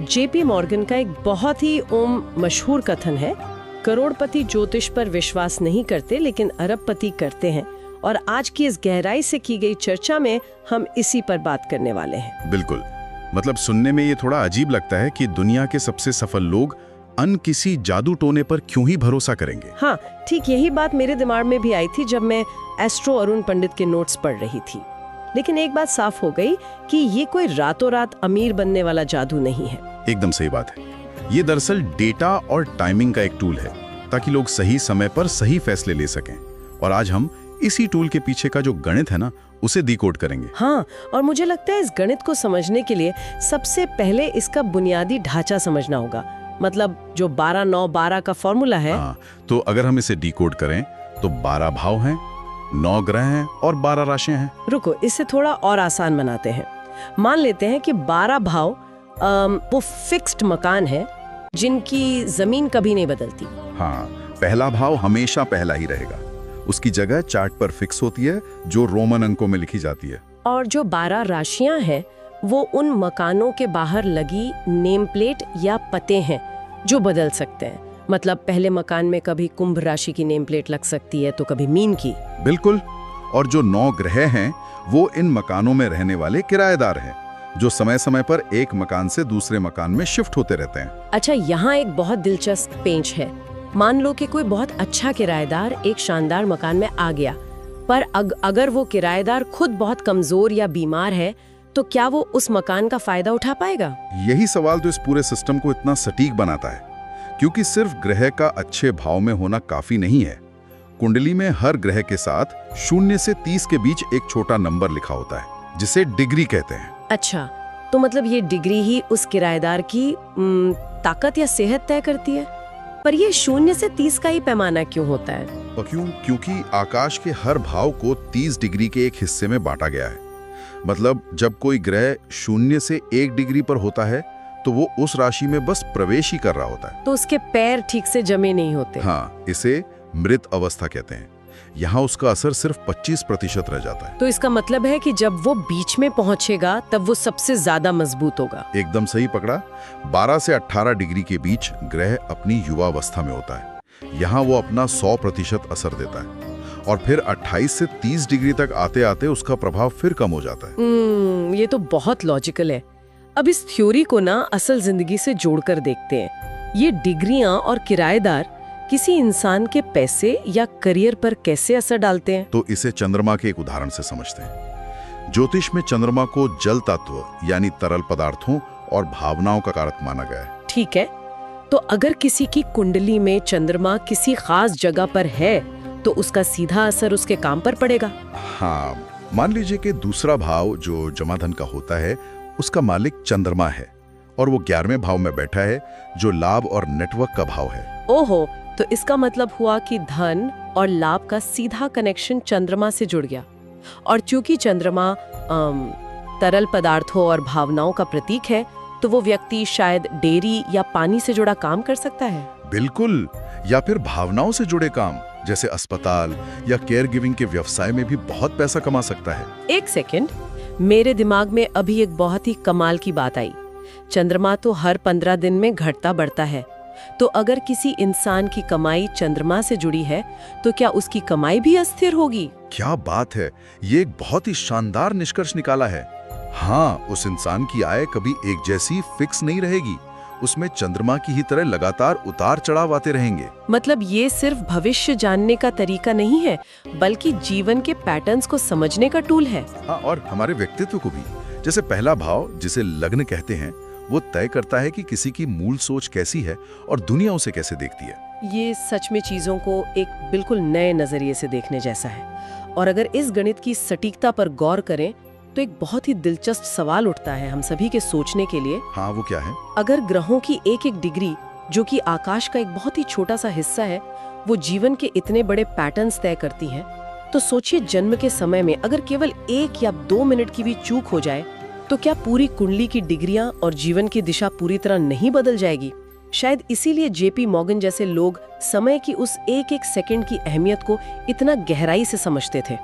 JP Morgan का एक बहुत ही मशहूर कथन है, करोड़पति ज्योतिष पर विश्वास नहीं करते लेकिन अरबपति करते हैं। और आज की इस गहराई से की गई चर्चा में हम इसी पर बात करने वाले हैं। बिल्कुल, मतलब सुनने में ये थोड़ा अजीब लगता है कि दुनिया के सबसे सफल लोग किसी जादू टोने पर क्यों ही भरोसा करेंगे। हाँ, ठीक यही बात मेरे दिमाग में भी आई थी जब मैं एस्ट्रो अरुण पंडित के नोट्स पढ़ रही थी। लेकिन एक बात साफ हो गई कि ये कोई रातों रात अमीर बनने वाला जादू नहीं है। एकदम सही बात है। ये दरअसल डेटा और टाइमिंग का एक टूल है ताकि लोग सही समय पर सही फैसले ले सकें। और आज हम इसी टूल के पीछे का जो गणित है ना, उसे डिकोड करेंगे। हाँ, और मुझे लगता है इस गणित को समझने के लिए सबसे पहले इसका बुनियादी ढांचा समझना होगा। मतलब जो 12-9-12 का फॉर्मूला है। हाँ, तो अगर हम इसे डिकोड करें तो 12 भाव हैं, 9 ग्रह हैं और 12 राशियां हैं। रुको, इसे थोड़ा और आसान बनाते हैं। मान लेते हैं कि 12 भाव वो फिक्स्ड मकान है जिनकी जमीन कभी नहीं बदलती। हाँ, पहला भाव हमेशा पहला ही रहेगा। उसकी जगह चार्ट पर फिक्स होती है जो रोमन अंकों में लिखी जाती है। और जो 12 राशियां हैं वो उन मकानों के बाहर लगी नेम प्लेट या पते हैं जो बदल सकते हैं। मतलब पहले मकान में कभी कुंभ राशि की नेम प्लेट लग सकती है तो कभी मीन की। बिल्कुल। और जो 9 ग्रह हैं वो इन मकानों में रहने वाले किराएदार हैं जो समय समय पर एक मकान से दूसरे मकान में शिफ्ट होते रहते हैं। अच्छा, यहाँ एक बहुत दिलचस्प पेंच है। मान लो कि कोई बहुत अच्छा किराएदार एक शानदार मकान में आ गया, पर अगर वो किराएदार खुद बहुत कमजोर या बीमार है तो क्या वो उस मकान का फायदा उठा पाएगा? यही सवाल तो इस पूरे सिस्टम को इतना सटीक बनाता है, क्योंकि सिर्फ ग्रह का अच्छे भाव में होना काफी नहीं है। कुंडली में हर ग्रह के साथ 0 से 30 के बीच एक छोटा नंबर लिखा होता है जिसे डिग्री कहते हैं। अच्छा, तो मतलब ये डिग्री ही उस किराएदार की ताकत या सेहत तय करती है। पर ये 0 से 30 का ही पैमाना क्यों होता है? क्योंकि आकाश के हर भाव को 30 डिग्री के एक हिस्से में बांटा गया है। मतलब जब कोई ग्रह 0 से 1 डिग्री पर होता है तो वो उस राशि में बस प्रवेश ही कर रहा होता है। तो उसके पैर ठीक से जमे नहीं होते। हाँ, इसे मृत अवस्था कहते हैं। यहाँ उसका असर सिर्फ 25% रह जाता है। तो इसका मतलब है कि जब वो बीच में पहुंचेगा तब वो सबसे ज्यादा मजबूत होगा। एकदम सही पकड़ा। 12 से 18 डिग्री के बीच ग्रह अपनी युवावस्था में होता है। यहाँ वो अपना 100% असर देता है और फिर 28 से 30 डिग्री तक आते आते उसका प्रभाव फिर कम हो जाता है। ये तो बहुत लॉजिकल है। अब इस थ्योरी को ना असल जिंदगी से जोड़कर देखते हैं। ये डिग्रियां और किराएदार किसी इंसान के पैसे या करियर पर कैसे असर डालते हैं? तो इसे चंद्रमा के एक उदाहरण से समझते हैं। ज्योतिष में चंद्रमा को जल तत्व यानी तरल पदार्थों और भावनाओं का कारक माना गया है। ठीक है, तो अगर किसी की कुंडली में चंद्रमा किसी खास जगह पर है तो उसका सीधा असर उसके काम पर पड़ेगा। हाँ, मान लीजिए कि दूसरा भाव जो जमाधन का होता है उसका मालिक चंद्रमा है और वो 11वें भाव में बैठा है जो लाभ और नेटवर्क का भाव है। ओहो, तो इसका मतलब हुआ कि धन और लाभ का सीधा कनेक्शन चंद्रमा से जुड़ गया। और चूंकि चंद्रमा तरल पदार्थों और भावनाओं का प्रतीक है तो वो व्यक्ति शायद डेयरी या पानी से जुड़ा काम कर सकता है। बिल्कुल, या फिर भावनाओं से जुड़े काम जैसे अस्पताल या केयर गिविंग के व्यवसाय में भी बहुत पैसा कमा सकता है। एक सेकंड, मेरे दिमाग में अभी एक बहुत ही कमाल की बात आई। चंद्रमा तो हर 15 दिन में घटता बढ़ता है, तो अगर किसी इंसान की कमाई चंद्रमा से जुड़ी है तो क्या उसकी कमाई भी अस्थिर होगी? क्या बात है, ये एक बहुत ही शानदार निष्कर्ष निकाला है। हाँ, उस इंसान की आय कभी एक जैसी फिक्स नहीं रहेगी। उसमें चंद्रमा की ही तरह लगातार उतार चढ़ाव आते रहेंगे। मतलब ये सिर्फ भविष्य जानने का तरीका नहीं है बल्कि जीवन के पैटर्न्स को समझने का टूल है। हाँ, और हमारे व्यक्तित्व को भी। जैसे पहला भाव जिसे लग्न कहते हैं वो तय करता है कि किसी की मूल सोच कैसी है और दुनिया उसे कैसे देखती है। ये सच में चीजों को एक बिल्कुल नए नजरिए से देखने जैसा है। और अगर इस गणित की सटीकता पर गौर करें तो एक बहुत ही दिलचस्प सवाल उठता है हम सभी के सोचने के लिए। हाँ, वो क्या है? अगर ग्रहों की एक एक डिग्री, जो कि आकाश का एक बहुत ही छोटा सा हिस्सा है, वो जीवन के इतने बड़े पैटर्न्स तय करती हैं, तो सोचिए जन्म के समय में अगर केवल 1 या 2 मिनट की भी चूक हो जाए तो क्या पूरी कुंडली की डिग्रियां और जीवन की दिशा पूरी तरह नहीं बदल जाएगी? शायद इसीलिए जेपी मॉर्गन जैसे लोग समय की उस एक एक सेकंड की अहमियत को इतना गहराई से समझते थे।